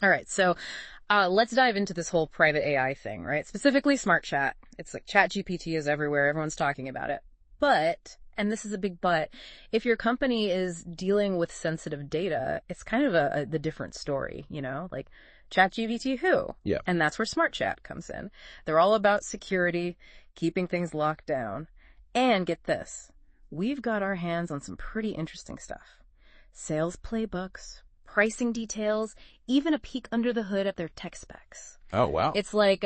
All right, so let's dive into this whole private AI thing, right? Specifically SmartChat. It's like ChatGPT is everywhere. Everyone's talking about it. But, and this is a big but, if your company is dealing with sensitive data, it's kind of the different story, you know? Like ChatGPT who? Yeah. And that's where SmartChat comes in. They're all about security, keeping things locked down. And get this, we've got our hands on some pretty interesting stuff. Sales playbooks, pricing details, even a peek under the hood at their tech specs. Oh, wow. It's like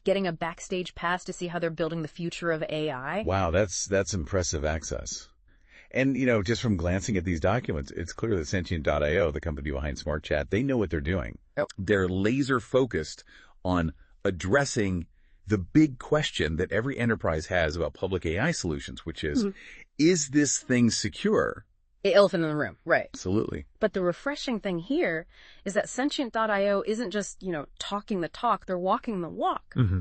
getting a backstage pass to see how they're building the future of AI. Wow, that's impressive access. And, just from glancing at these documents, it's clear that Sentient.io, the company behind SmartChat, they know what they're doing. Yep. They're laser focused on addressing the big question that every enterprise has about public AI solutions, which is this thing secure? The elephant in the room, right. Absolutely. But the refreshing thing here is that Sentient.io isn't just, talking the talk, they're walking the walk. Mm-hmm.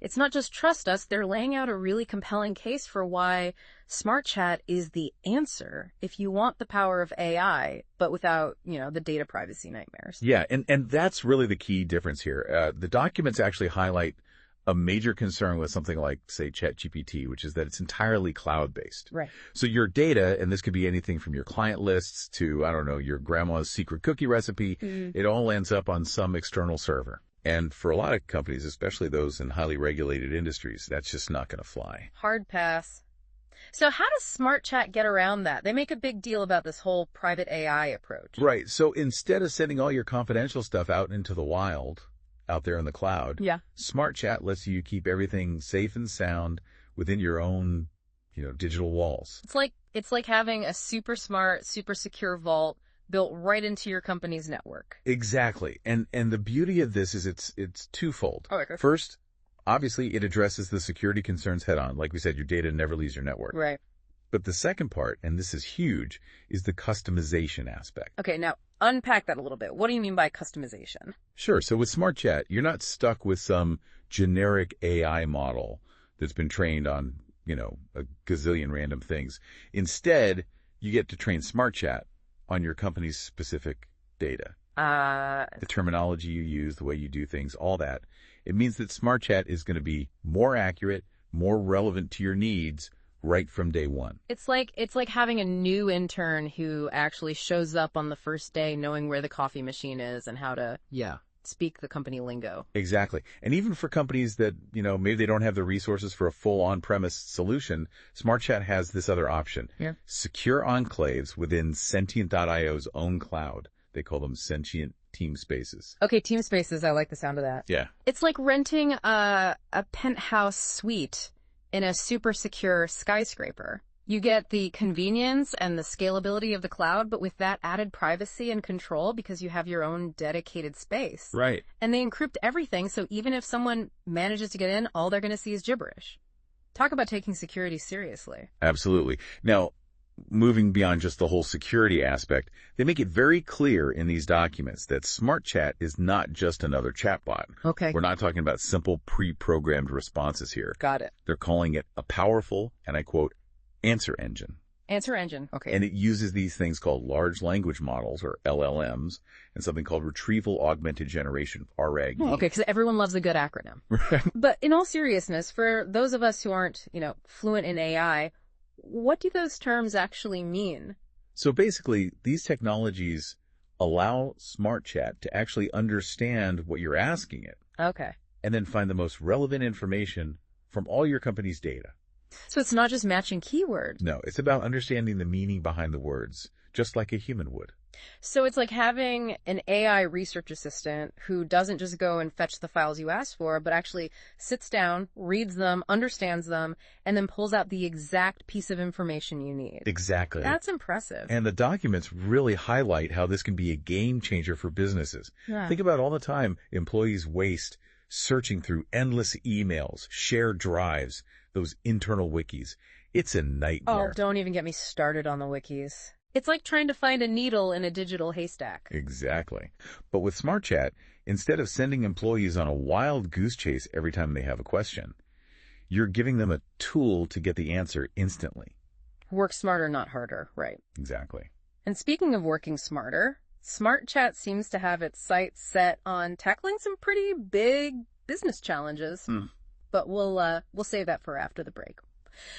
It's not just trust us, they're laying out a really compelling case for why SmartChat is the answer if you want the power of AI, but without, the data privacy nightmares. Yeah, and that's really the key difference here. The documents actually highlight a major concern with something like, say, ChatGPT, which is that it's entirely cloud-based. Right. So your data, and this could be anything from your client lists to, I don't know, your grandma's secret cookie recipe, it all ends up on some external server. And for a lot of companies, especially those in highly regulated industries, that's just not going to fly. Hard pass. So how does SmartChat get around that? They make a big deal about this whole private AI approach. Right. So instead of sending all your confidential stuff out into the wild, out there in the cloud, SmartChat lets you keep everything safe and sound within your own, digital walls. It's like having a super smart, super secure vault built right into your company's network. Exactly. And the beauty of this is it's twofold. Oh, okay. First, obviously it addresses the security concerns head on. Like we said, your data never leaves your network. Right. But the second part, and this is huge, is the customization aspect. Okay, now unpack that a little bit. What do you mean by customization? Sure. So with SmartChat, you're not stuck with some generic AI model that's been trained on, a gazillion random things. Instead, you get to train SmartChat on your company's specific data. The terminology you use, the way you do things, all that. It means that SmartChat is going to be more accurate, more relevant to your needs right from day one. It's like having a new intern who actually shows up on the first day knowing where the coffee machine is and how to speak the company lingo. Exactly. And even for companies that, maybe they don't have the resources for a full on-premise solution, SmartChat has this other option. Yeah. Secure enclaves within Sentient.io's own cloud. They call them Sentient Team Spaces. Okay, Team Spaces. I like the sound of that. Yeah. It's like renting a penthouse suite in a super secure skyscraper. You get the convenience and the scalability of the cloud, but with that added privacy and control because you have your own dedicated space. Right. And they encrypt everything, so even if someone manages to get in, all they're going to see is gibberish. Talk about taking security seriously. Absolutely. Now, moving beyond just the whole security aspect, they make it very clear in these documents that SmartChat is not just another chatbot. Okay. We're not talking about simple pre-programmed responses here. Got it. They're calling it a powerful, and I quote, answer engine. Answer engine. Okay. And it uses these things called large language models, or LLMs, and something called retrieval augmented generation, RAG. Okay, because everyone loves a good acronym. But in all seriousness, for those of us who aren't, fluent in AI, what do those terms actually mean? So basically, these technologies allow SmartChat to actually understand what you're asking it. Okay. And then find the most relevant information from all your company's data. So it's not just matching keywords. No, it's about understanding the meaning behind the words, just like a human would. So it's like having an AI research assistant who doesn't just go and fetch the files you asked for, but actually sits down, reads them, understands them, and then pulls out the exact piece of information you need. Exactly. That's impressive. And the documents really highlight how this can be a game changer for businesses. Yeah. Think about all the time employees waste searching through endless emails, shared drives, those internal wikis. It's a nightmare. Oh, don't even get me started on the wikis. It's like trying to find a needle in a digital haystack. Exactly. But with SmartChat, instead of sending employees on a wild goose chase every time they have a question, you're giving them a tool to get the answer instantly. Work smarter, not harder, right? Exactly. And speaking of working smarter, SmartChat seems to have its sights set on tackling some pretty big business challenges. But we'll save that for after the break.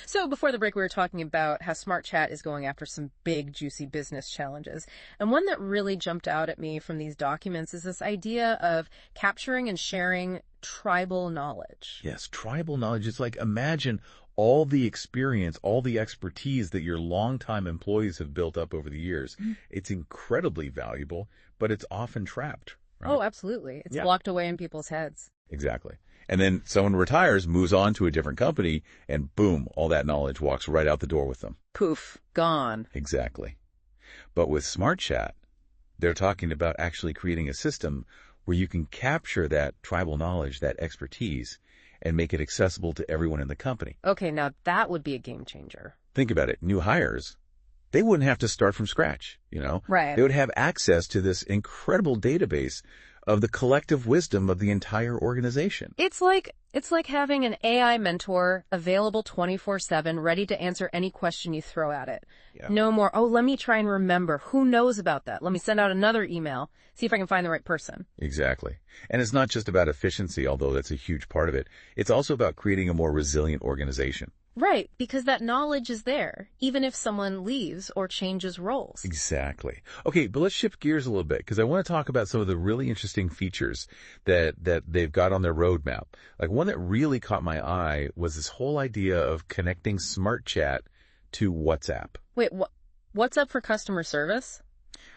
So before the break, we were talking about how SmartChat is going after some big, juicy business challenges. And one that really jumped out at me from these documents is this idea of capturing and sharing tribal knowledge. Yes, tribal knowledge. It's like, imagine all the experience, all the expertise that your longtime employees have built up over the years. It's incredibly valuable, but it's often trapped. Right? Oh, absolutely. It's blocked away in people's heads. Exactly. And then someone retires, moves on to a different company, and boom, all that knowledge walks right out the door with them. Poof, gone. Exactly. But with SmartChat, they're talking about actually creating a system where you can capture that tribal knowledge, that expertise, and make it accessible to everyone in the company. Okay, now that would be a game changer. Think about it. New hires, they wouldn't have to start from scratch, you know? Right. They would have access to this incredible database of the collective wisdom of the entire organization. It's like having an AI mentor available 24/7, ready to answer any question you throw at it. Yeah. No more, oh, let me try and remember. Who knows about that? Let me send out another email, see if I can find the right person. Exactly. And it's not just about efficiency, although that's a huge part of it. It's also about creating a more resilient organization. Right, because that knowledge is there, even if someone leaves or changes roles. Exactly. Okay, but let's shift gears a little bit, because I want to talk about some of the really interesting features that they've got on their roadmap. Like, one that really caught my eye was this whole idea of connecting SmartChat to WhatsApp. Wait, what's up for customer service?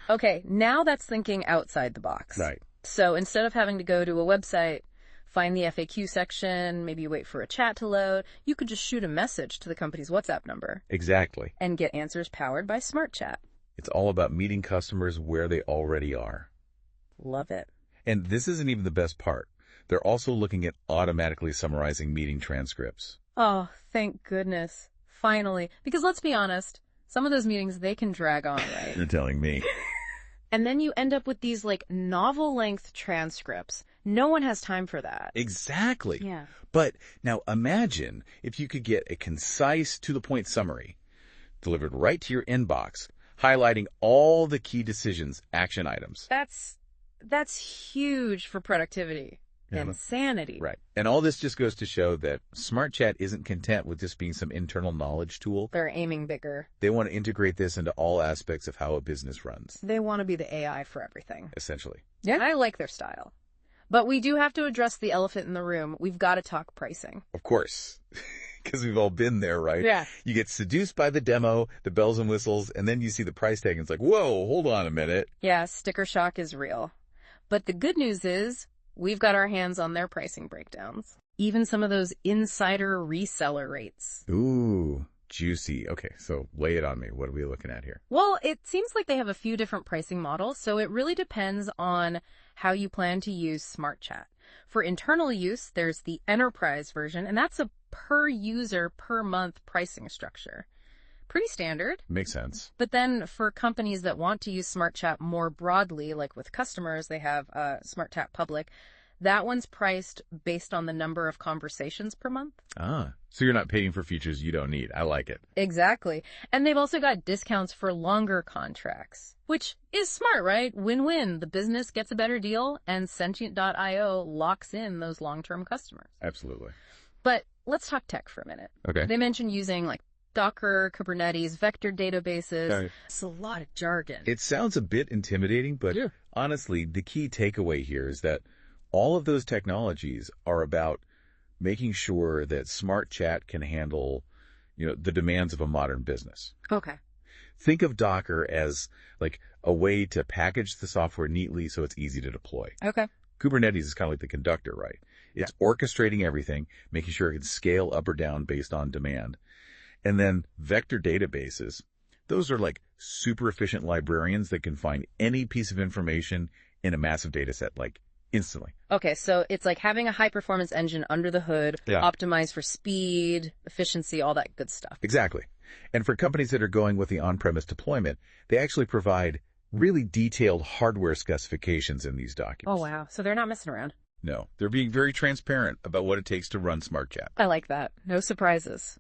Okay, now that's thinking outside the box. Right. So instead of having to go to a website, find the FAQ section, maybe wait for a chat to load, you could just shoot a message to the company's WhatsApp number. Exactly. And get answers powered by SmartChat. It's all about meeting customers where they already are. Love it. And this isn't even the best part. They're also looking at automatically summarizing meeting transcripts. Oh, thank goodness. Finally. Because let's be honest, some of those meetings, they can drag on, right? You're telling me. And then you end up with these, like, novel-length transcripts. No one has time for that. Exactly. Yeah. But now imagine if you could get a concise, to-the-point summary delivered right to your inbox, highlighting all the key decisions, action items. That's huge for productivity and sanity. Right. And all this just goes to show that SmartChat isn't content with just being some internal knowledge tool. They're aiming bigger. They want to integrate this into all aspects of how a business runs. They want to be the AI for everything. Essentially. Yeah. I like their style. But we do have to address the elephant in the room. We've got to talk pricing. Of course. Because we've all been there, right? Yeah. You get seduced by the demo, the bells and whistles, and then you see the price tag and it's like, whoa, hold on a minute. Yeah, sticker shock is real. But the good news is we've got our hands on their pricing breakdowns. Even some of those insider reseller rates. Ooh, juicy. Okay, so lay it on me. What are we looking at here? Well, it seems like they have a few different pricing models, so it really depends on how you plan to use SmartChat. For internal use, there's the enterprise version, and that's a per user per month pricing structure. Pretty standard. Makes sense. But then for companies that want to use SmartChat more broadly, like with customers, they have SmartChat Public. That one's priced based on the number of conversations per month. Ah, so you're not paying for features you don't need. I like it. Exactly. And they've also got discounts for longer contracts, which is smart, right? Win-win. The business gets a better deal and Sentient.io locks in those long-term customers. Absolutely. But let's talk tech for a minute. Okay. They mentioned using like Docker, Kubernetes, vector databases. Okay. It's a lot of jargon. It sounds a bit intimidating, but honestly, the key takeaway here is that all of those technologies are about making sure that SmartChat can handle, the demands of a modern business. Okay. Think of Docker as like a way to package the software neatly so it's easy to deploy. Okay. Kubernetes is kind of like the conductor, right? It's orchestrating everything, making sure it can scale up or down based on demand. And then vector databases, those are like super efficient librarians that can find any piece of information in a massive data set, like instantly. Okay, so it's like having a high-performance engine under the hood, optimized for speed, efficiency, all that good stuff. Exactly. And for companies that are going with the on-premise deployment, they actually provide really detailed hardware specifications in these documents. Oh, wow. So they're not messing around. No, they're being very transparent about what it takes to run SmartChat. I like that. No surprises.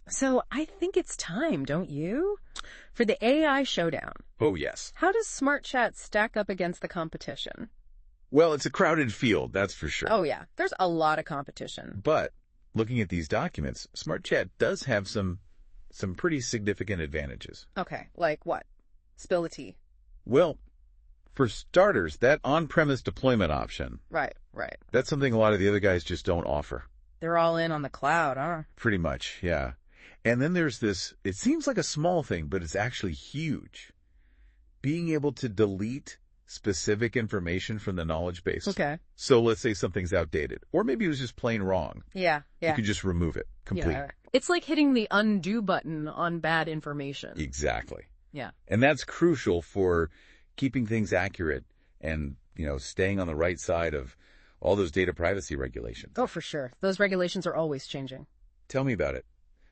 So I think it's time, don't you? For the AI showdown. Oh, yes. How does SmartChat stack up against the competition? Well, it's a crowded field, that's for sure. Oh yeah, there's a lot of competition. But looking at these documents, SmartChat does have some pretty significant advantages. Okay, like what? Spill the tea. Well, for starters, that on-premise deployment option, Right. that's something a lot of the other guys just don't offer. They're all in on the cloud, huh? Pretty much, yeah. And then there's this, it seems like a small thing, but it's actually huge. Being able to delete specific information from the knowledge base. Okay. So let's say something's outdated, or maybe it was just plain wrong. Yeah. You could just remove it completely. Yeah. It's like hitting the undo button on bad information. Exactly. Yeah. And that's crucial for keeping things accurate and, staying on the right side of all those data privacy regulations. Oh, for sure. Those regulations are always changing. Tell me about it.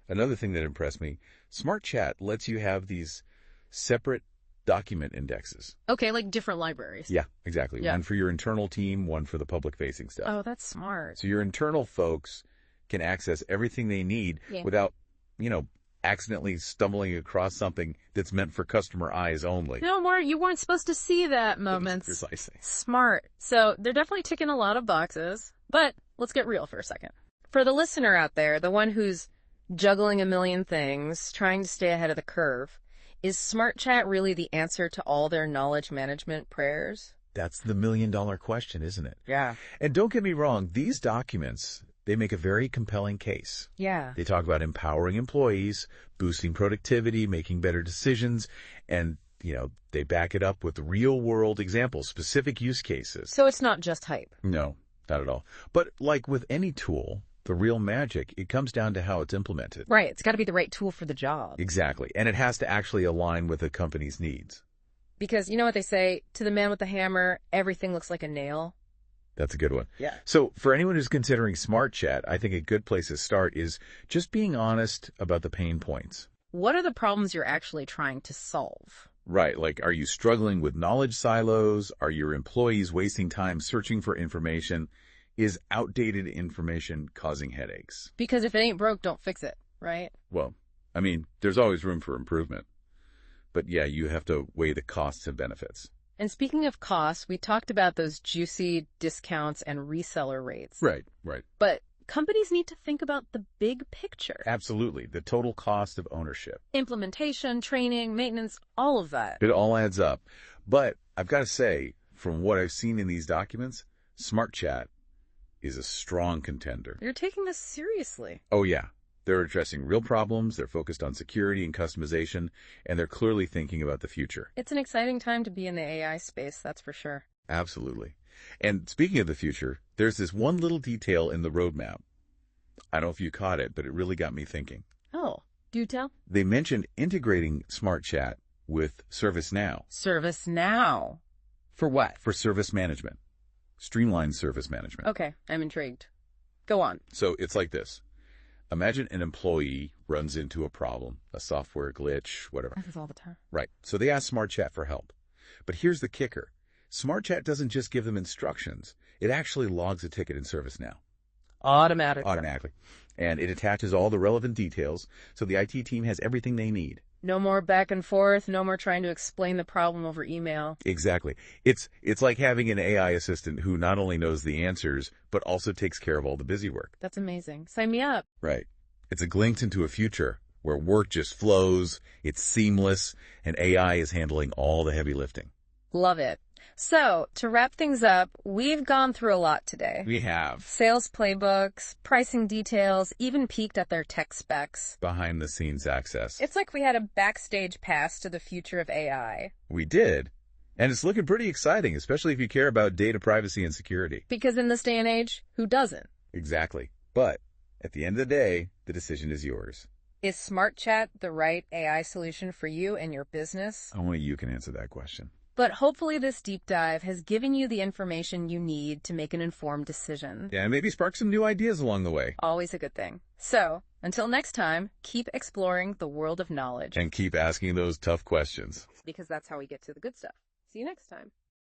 Another thing that impressed me, SmartChat lets you have these separate document indexes. Okay, like different libraries. Yeah, exactly. Yeah. One for your internal team, one for the public-facing stuff. Oh, that's smart. So your internal folks can access everything they need without, accidentally stumbling across something that's meant for customer eyes only. No, you weren't supposed to see that moments. Precisely. Smart. So they're definitely ticking a lot of boxes, but let's get real for a second. For the listener out there, the one who's juggling a million things, trying to stay ahead of the curve, is SmartChat really the answer to all their knowledge management prayers? That's the million-dollar question, isn't it? Yeah. And don't get me wrong, these documents, they make a very compelling case. Yeah. They talk about empowering employees, boosting productivity, making better decisions, and, they back it up with real-world examples, specific use cases. So it's not just hype. No, not at all. But like with any tool, the real magic, it comes down to how it's implemented. Right. It's got to be the right tool for the job. Exactly. And it has to actually align with the company's needs. Because you know what they say, to the man with the hammer, everything looks like a nail. That's a good one. Yeah. So for anyone who's considering SmartChat, I think a good place to start is just being honest about the pain points. What are the problems you're actually trying to solve? Right. Like, are you struggling with knowledge silos? Are your employees wasting time searching for information? Is outdated information causing headaches? Because if it ain't broke, don't fix it, right? Well, there's always room for improvement. But yeah, you have to weigh the costs and benefits. And speaking of costs, we talked about those juicy discounts and reseller rates. Right. But companies need to think about the big picture. Absolutely. The total cost of ownership. Implementation, training, maintenance, all of that. It all adds up. But I've got to say, from what I've seen in these documents, SmartChat is a strong contender. You're taking this seriously. Oh, yeah. They're addressing real problems, they're focused on security and customization, and they're clearly thinking about the future. It's an exciting time to be in the AI space, that's for sure. Absolutely. And speaking of the future, there's this one little detail in the roadmap. I don't know if you caught it, but it really got me thinking. Oh, do tell? They mentioned integrating SmartChat with ServiceNow. ServiceNow? For what? For service management. Streamline service management. Okay, I'm intrigued. Go on. So it's like this. Imagine an employee runs into a problem, a software glitch, whatever. Happens all the time. Right. So they ask SmartChat for help. But here's the kicker. SmartChat doesn't just give them instructions. It actually logs a ticket in ServiceNow. Automatically. And it attaches all the relevant details, so the IT team has everything they need. No more back and forth, no more trying to explain the problem over email. Exactly. It's like having an AI assistant who not only knows the answers, but also takes care of all the busy work. That's amazing. Sign me up. Right. It's a glimpse into a future where work just flows, it's seamless, and AI is handling all the heavy lifting. Love it. So, to wrap things up, we've gone through a lot today. We have. Sales playbooks, pricing details, even peeked at their tech specs. Behind the scenes access. It's like we had a backstage pass to the future of AI. We did. And it's looking pretty exciting, especially if you care about data privacy and security. Because in this day and age, who doesn't? Exactly. But at the end of the day, the decision is yours. Is SmartChat the right AI solution for you and your business? Only you can answer that question. But hopefully this deep dive has given you the information you need to make an informed decision. Yeah, and maybe spark some new ideas along the way. Always a good thing. So, until next time, keep exploring the world of knowledge. And keep asking those tough questions. Because that's how we get to the good stuff. See you next time.